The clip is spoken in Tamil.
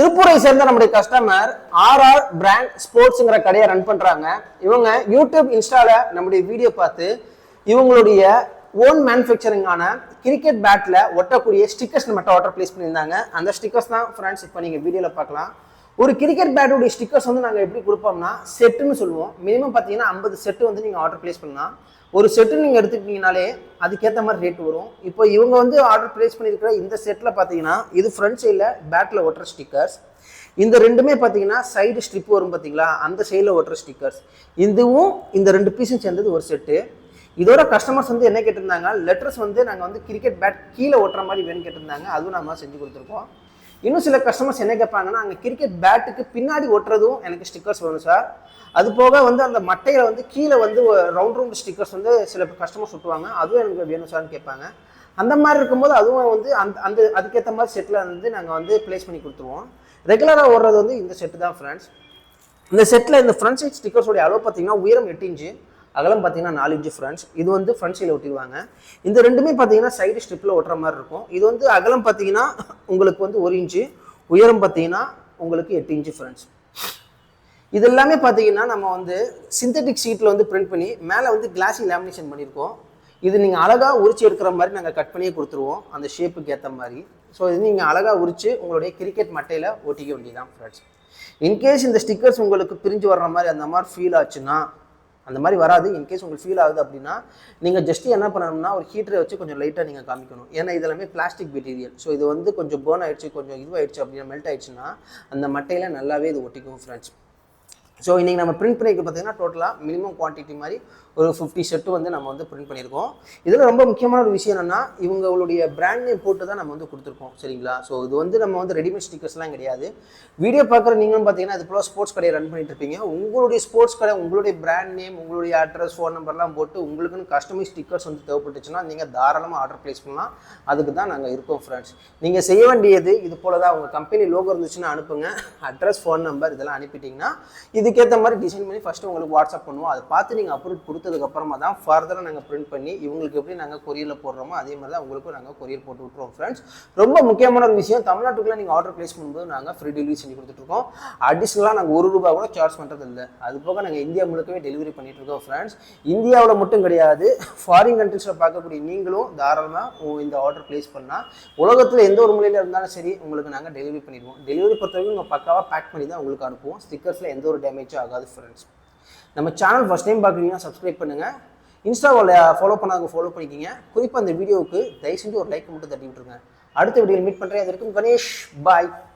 திருப்பூரை சேர்ந்த நம்முடைய கஸ்டமர் ஆர்ஆர் பிராண்ட் ஸ்போர்ட்ஸ்ங்கிற கடையை ரன் பண்றாங்க. இவங்க யூடியூப் இன்ஸ்டால நம்முடைய வீடியோ பார்த்து இவங்களுடைய ஓன் மேனுஃபேக்சரிங்கான கிரிக்கெட் பேட்ல ஒட்டக்கூடிய ஸ்டிக்கர்ஸ் மட்டும் ஆர்டர் பிளேஸ் பண்ணியிருந்தாங்க. அந்த ஸ்டிக்கர்ஸ் தான் ஃப்ரெண்ட்ஸ் இப்போ நீங்க வீடியோல பார்க்கலாம். ஒரு கிரிக்கெட் பேட்டுடைய ஸ்டிக்கர்ஸ் வந்து நாங்கள் எப்படி கொடுப்போம்னா செட்டுன்னு சொல்லுவோம். மினிமம் பார்த்தீங்கன்னா 50 செட்டு வந்து நீங்கள் ஆர்டர் பிளேஸ் பண்ணலாம். ஒரு செட்டு நீங்கள் எடுத்துக்கிட்டீங்கனாலே அதுக்கேற்ற மாதிரி ரேட் வரும். இப்போ இவங்க வந்து ஆர்டர் பிளேஸ் பண்ணியிருக்கிற இந்த செட்டில் பார்த்தீங்கன்னா இது ஃப்ரண்ட் சைடில் பேட்டில் ஒட்டுற ஸ்டிக்கர்ஸ், இந்த ரெண்டுமே பார்த்தீங்கன்னா சைடு ஸ்ட்ரிப் வரும் பார்த்தீங்களா, அந்த சைடில் ஒட்டுற ஸ்டிக்கர்ஸ். இதுவும் இந்த 2 பீஸும் சேர்ந்தது ஒரு செட்டு. இதோட கஸ்டமர்ஸ் வந்து என்ன கேட்டிருந்தாங்க, லெட்டர்ஸ் வந்து நாங்கள் வந்து கிரிக்கெட் பேட் கீழே ஒட்டுற மாதிரி வேணும்னு கேட்டிருந்தாங்க. அதுவும் நம்ம செஞ்சு கொடுத்துருக்கோம். இன்னும் சில கஸ்டமர்ஸ் என்ன கேட்பாங்கன்னா, அங்கே கிரிக்கெட் பேட்டுக்கு பின்னாடி ஒட்டுறதும் எனக்கு ஸ்டிக்கர்ஸ் வேணும் சார். அது போக வந்து அந்த மட்டையில் வந்து கீழே வந்து ரவுண்ட் ஸ்டிக்கர்ஸ் வந்து சில கஸ்டமர்ஸ் ஒட்டுவாங்க, அதுவும் எனக்கு வேணும் சார்னு கேட்பாங்க. அந்த மாதிரி இருக்கும்போது அதுவும் வந்து அந்த அதுக்கேற்ற மாதிரி செட்டில் வந்து நாங்கள் வந்து பிளேஸ் பண்ணி கொடுத்துருவோம். ரெகுலராக ஓடுறது வந்து இந்த செட்டு தான் ஃப்ரெண்ட்ஸ். இந்த செட்டில் இந்த ஃப்ரண்ட் சைட் ஸ்டிக்கர்ஸோடைய அளவு பார்த்தீங்கன்னா உயரம் 8 இன்ச்சு, அகலம் பார்த்தீங்கன்னா 4 இன்ச்சு ஃப்ரெண்ட்ஸ். இது வந்து ஃப்ரண்ட் சைடில் ஒட்டிடுவாங்க. இந்த ரெண்டுமே பார்த்தீங்கன்னா சைடு ஸ்ட்ரிப்பில் ஒட்டுற மாதிரி இருக்கும். இது வந்து அகலம் பார்த்தீங்கன்னா உங்களுக்கு வந்து 1 இன்ச்சு, உயரம் பார்த்தீங்கன்னா உங்களுக்கு 8 இன்ச்சு ஃப்ரெண்ட்ஸ். இது எல்லாமே பார்த்தீங்கன்னா நம்ம வந்து சிந்தட்டிக் ஷீட்டில் வந்து பிரிண்ட் பண்ணி மேலே வந்து கிளாஸி லேமினேஷன் பண்ணியிருக்கோம். இது நீங்கள் அழகாக உரிச்சு எடுக்கிற மாதிரி நாங்கள் கட் பண்ணியே கொடுத்துருவோம் அந்த ஷேப்புக்கு ஏற்ற மாதிரி. ஸோ இது நீங்கள் அழகாக உரிச்சு உங்களுடைய கிரிக்கெட் மட்டையில் ஒட்டிக்க வேண்டியதான் ஃப்ரெண்ட்ஸ். இன்கேஸ் இந்த ஸ்டிக்கர்ஸ் உங்களுக்கு பிரிஞ்சு வர்ற மாதிரி அந்த மாதிரி ஃபீல் ஆச்சுன்னா, அந்த மாதிரி வராது. இன்கேஸ் உங்களுக்கு ஃபீல் ஆகுது அப்படின்னா நீங்கள் ஜஸ்ட் என்ன பண்ணணும்னா ஒரு ஹீட்டரை வச்சு கொஞ்சம் லைட்டாக நீங்கள் காமிக்கணும். ஏன்னா இதெல்லாமே பிளாஸ்டிக் மெட்டீரியல். ஸோ இது வந்து கொஞ்சம் பேர்ன் ஆயிடுச்சு, கொஞ்சம் இதுவாகிடுச்சு அப்படின்னா மெல்ட் ஆயிடுச்சுன்னா அந்த மட்டையில் நல்லாவே இது ஒட்டிக்கும் ஃப்ரெண்ட்ஸ். ஸோ இன்றைக்கி நம்ம பிரிண்ட் பண்ணிக்க பார்த்தீங்கன்னா டோட்டலாக மினிமம் குவான்டிட்டி மாதிரி ஒரு 50 செட்டு வந்து நம்ம வந்து பிரிண்ட் பண்ணியிருக்கோம். இதில் ரொம்ப முக்கியமான ஒரு விஷயம் என்னென்னா, இவங்களுடைய பிராண்ட் நேம் போட்டு தான் நம்ம வந்து கொடுத்துருக்கோம் சரிங்களா. ஸோ இது வந்து நம்ம வந்து ரெடிமேட் ஸ்டிக்கர்ஸ்லாம் கிடையாது. வீடியோ பார்க்குற நீங்களும் பார்த்தீங்கன்னா இது போல் ஸ்போர்ட்ஸ் கடையை ரன் பண்ணிட்டு இருப்பீங்க. உங்களுடைய ஸ்போர்ட்ஸ் கடை உங்களுடைய பிராண்ட் நேம், உங்களுடைய அட்ரஸ், ஃபோன் நம்பர்லாம் போட்டு உங்களுக்குன்னு கஸ்டமைஸ் ஸ்டிக்கர்ஸ் வந்து தேவைப்பட்டுச்சுன்னா நீங்கள் தாராளமாக ஆர்டர் ப்ளேஸ் பண்ணலாம். அதுக்கு தான் நாங்கள் இருக்கோம் ஃப்ரெண்ட்ஸ். நீங்கள் செய்ய வேண்டியது இது போல் தான், உங்கள் கம்பெனி லோகோ இருந்துச்சுன்னா அனுப்புங்க, அட்ரஸ், ஃபோன் நம்பர் இதெல்லாம் அனுப்பிட்டிங்கன்னா இதுக்கேற்ற மாதிரி டிசைன் பண்ணி ஃபஸ்ட்டு உங்களுக்கு வாட்ஸ்அப் பண்ணுவோம். அதை பார்த்து நீங்கள் அப்ரூவ் கொடுத்ததுக்கப்புறமா தான் ஃபர்தராக நாங்கள் பிரிண்ட் பண்ணி இவங்களுக்கு எப்படி நாங்கள் கொரியரில் போடுறோமோ அதே மாதிரி தான் உங்களுக்கும் நாங்கள் கொரியர் போட்டு விட்டுருவோம் ஃப்ரெண்ட்ஸ். ரொம்ப முக்கியமான ஒரு விஷயம், தமிழ்நாட்டுக்குள்ளே நீங்கள் ஆர்டர் ப்ளேஸ் பண்ணும்போது நாங்கள் ஃப்ரீ டெலிவரி செஞ்சு கொடுத்துட்ருக்கோம். அடிஷ்னலாக நாங்கள் ₹1 கூட சார்ஜ் பண்ணுறது இல்லை. அது போக நாங்கள் இந்தியா முழுக்கவே டெலிவரி பண்ணிட்டு இருக்கோம் ஃப்ரெண்ட்ஸ். இந்தியாவில் மட்டும் கிடையாது, ஃபாரின் கண்ட்ரீஸில் பார்க்கக்கூடிய நீங்களும் தாராளமாக இந்த ஆர்டர் ப்ளேஸ் பண்ணால் உலகத்தில் எந்த ஒரு மூலையில் இருந்தாலும் சரி உங்களுக்கு நாங்கள் டெலிவரி பண்ணிடுவோம். டெலிவரி பொறுத்தவரைக்கும் உங்கள் பக்காவாக பேக் பண்ணி தான் உங்களுக்கு அனுப்புவோம். ஸ்டிக்கர்ஸில் எந்த ஒரு டேமேஜும் ஆகாது ஃப்ரெண்ட்ஸ். நம்ம சேனல் ஃபர்ஸ்ட் டைம் பார்க்குறீங்கன்னா சப்ஸ்கிரைப் பண்ணுங்கள். இன்ஸ்டாவில் ஃபாலோ பண்ணாதவங்க ஃபாலோ பண்ணிக்கிங்க. குறிப்பாக அந்த வீடியோவுக்கு தயவு செஞ்சு ஒரு லைக் மட்டும் தட்டி விட்டுருங்க. அடுத்த வீடியோவில் மீட் பண்ணுறேன். அது வரைக்கும் கணேஷ், பாய்.